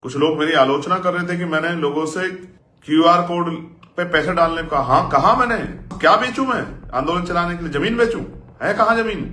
कुछ लोग मेरी आलोचना कर रहे थे कि मैंने लोगों से क्यूआर कोड पे पैसे डालने को कहा। हाँ, कहा मैंने? क्या बेचूं मैं? आंदोलन चलाने के लिए जमीन बेचूं? है कहाँ जमीन?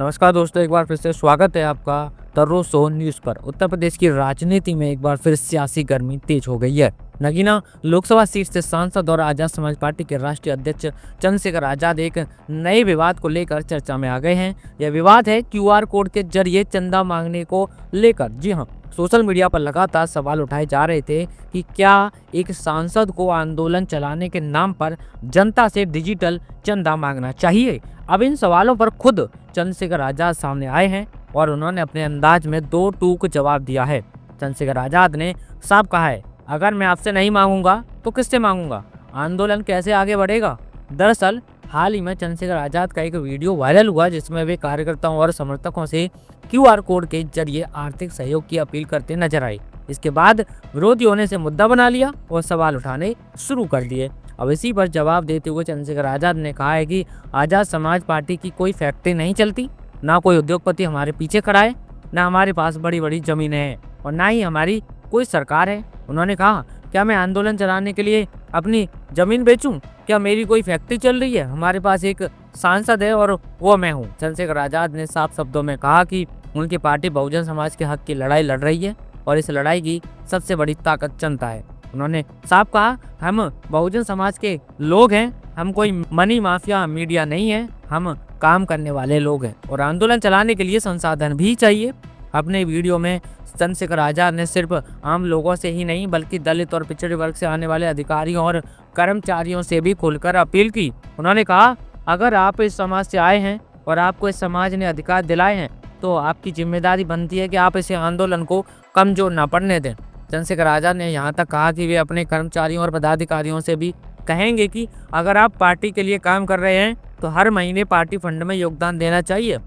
नमस्कार दोस्तों, एक बार फिर से स्वागत है आपका तर्रो शो न्यूज़ पर। उत्तर प्रदेश की राजनीति में एक बार फिर सियासी गर्मी तेज हो गई है। नगीना लोकसभा सीट से सांसद और आजाद समाज पार्टी के राष्ट्रीय अध्यक्ष चंद्रशेखर आजाद एक नए विवाद को लेकर चर्चा में आ गए हैं। यह विवाद है क्यूआर कोड के जरिए चंदा मांगने को लेकर। जी हाँ, सोशल मीडिया पर लगातार सवाल उठाए जा रहे थे कि क्या एक सांसद को आंदोलन चलाने के नाम पर जनता से डिजिटल चंदा मांगना चाहिए। अब इन सवालों पर खुद चंद्रशेखर आजाद सामने आए हैं और उन्होंने अपने अंदाज में दो टूक जवाब दिया है। चंद्रशेखर आजाद ने साफ कहा है, अगर मैं आपसे नहीं मांगूंगा तो किससे मांगूंगा? आंदोलन कैसे आगे बढ़ेगा? दरअसल हाल ही में चंद्रशेखर आजाद का एक वीडियो वायरल हुआ जिसमें वे कार्यकर्ताओं और समर्थकों से क्यूआर कोड के जरिए आर्थिक सहयोग की अपील करते नजर आए। इसके बाद विरोधियों ने इसे मुद्दा बना लिया और सवाल उठाने शुरू कर दिए। अब इसी पर जवाब देते हुए चंद्रशेखर आजाद ने कहा है कि आजाद समाज पार्टी की कोई फैक्ट्री नहीं चलती, ना कोई उद्योगपति हमारे पीछे खड़ा है, ना हमारे पास बड़ी बड़ी जमीनें हैं और ना ही हमारी कोई सरकार है। उन्होंने कहा, क्या मैं आंदोलन चलाने के लिए अपनी जमीन बेचूं? क्या मेरी कोई फैक्ट्री चल रही है? हमारे पास एक सांसद है और वो मैं हूं। चंद्रशेखर आजाद ने साफ शब्दों में कहा कि उनकी पार्टी बहुजन समाज के हक की लड़ाई लड़ रही है और इस लड़ाई की सबसे बड़ी ताकत जनता है। उन्होंने साफ कहा, हम बहुजन समाज के लोग हैं, हम कोई मनी माफिया मीडिया नहीं है, हम काम करने वाले लोग हैं और आंदोलन चलाने के लिए संसाधन भी चाहिए। अपने वीडियो में चंद्रशेखर आजाद ने सिर्फ आम लोगों से ही नहीं बल्कि दलित और पिछड़े वर्ग से आने वाले अधिकारियों और कर्मचारियों से भी खुलकर अपील की। उन्होंने कहा, अगर आप इस समाज से आए हैं और आपको इस समाज ने अधिकार दिलाए हैं तो आपकी जिम्मेदारी बनती है कि आप इस आंदोलन को कमजोर न पड़ने दें। चंद्रशेखर आजाद ने यहाँ तक कहा कि वे अपने कर्मचारियों और पदाधिकारियों से भी कहेंगे कि अगर आप पार्टी के लिए काम कर रहे हैं तो हर महीने पार्टी फंड में योगदान देना चाहिए।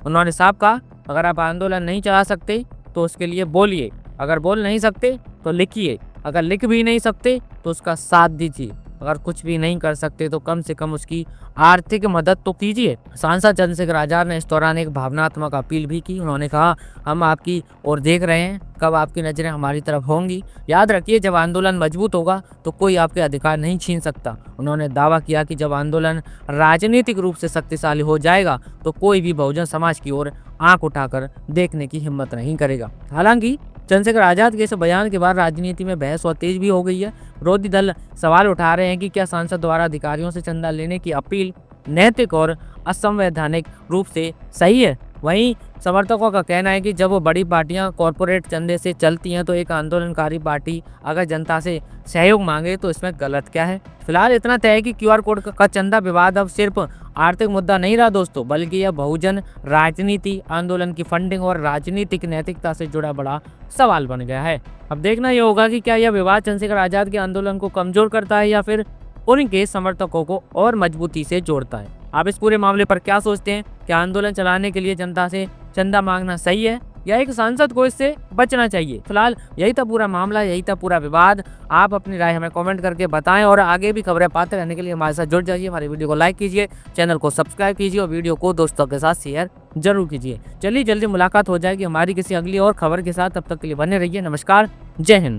उन्होंने साफ कहा, अगर आप आंदोलन नहीं चला सकते तो उसके लिए बोलिए, अगर बोल नहीं सकते तो लिखिए, अगर लिख भी नहीं सकते तो उसका साथ दीजिए, अगर कुछ भी नहीं कर सकते तो कम से कम उसकी आर्थिक मदद तो कीजिए। सांसद चंद्रशेखर आजाद ने इस दौरान एक भावनात्मक अपील भी की। उन्होंने कहा, हम आपकी ओर देख रहे हैं, कब आपकी नज़रें हमारी तरफ होंगी। याद रखिए, जब आंदोलन मजबूत होगा तो कोई आपके अधिकार नहीं छीन सकता। उन्होंने दावा किया कि जब आंदोलन राजनीतिक रूप से शक्तिशाली हो जाएगा तो कोई भी बहुजन समाज की ओर आंख उठाकर देखने की हिम्मत नहीं करेगा। हालांकि चंद्रशेखर आजाद के इस बयान के बाद राजनीति में बहस और तेज भी हो गई है। विरोधी दल सवाल उठा रहे हैं कि क्या सांसद द्वारा अधिकारियों से चंदा लेने की अपील नैतिक और असंवैधानिक रूप से सही है। वहीं समर्थकों का कहना है कि जब वो बड़ी पार्टियां कॉरपोरेट चंदे से चलती हैं तो एक आंदोलनकारी पार्टी अगर जनता से सहयोग मांगे तो इसमें गलत क्या है। फिलहाल इतना तय है कि क्यूआर कोड का चंदा विवाद अब सिर्फ आर्थिक मुद्दा नहीं रहा दोस्तों, बल्कि यह बहुजन राजनीति, आंदोलन की फंडिंग और राजनीतिक नैतिकता से जुड़ा बड़ा सवाल बन गया है। अब देखना यह होगा कि क्या यह विवाद चंद्रशेखर आजाद के आंदोलन को कमजोर करता है या फिर उनके समर्थकों को और मजबूती से जोड़ता है। आप इस पूरे मामले पर क्या सोचते हैं? क्या आंदोलन चलाने के लिए जनता से चंदा मांगना सही है या एक सांसद को इससे बचना चाहिए? फिलहाल यही था पूरा मामला, यही था पूरा विवाद। आप अपनी राय हमें कमेंट करके बताएं और आगे भी खबरें पाते रहने के लिए हमारे साथ जुड़ जाइए। हमारी वीडियो को लाइक कीजिए, चैनल को सब्सक्राइब कीजिए और वीडियो को दोस्तों के साथ शेयर जरूर कीजिए। चलिए जल्दी मुलाकात हो जाएगी हमारी किसी अगली और खबर के साथ। तब तक के लिए बने रहिए। नमस्कार, जय हिंद।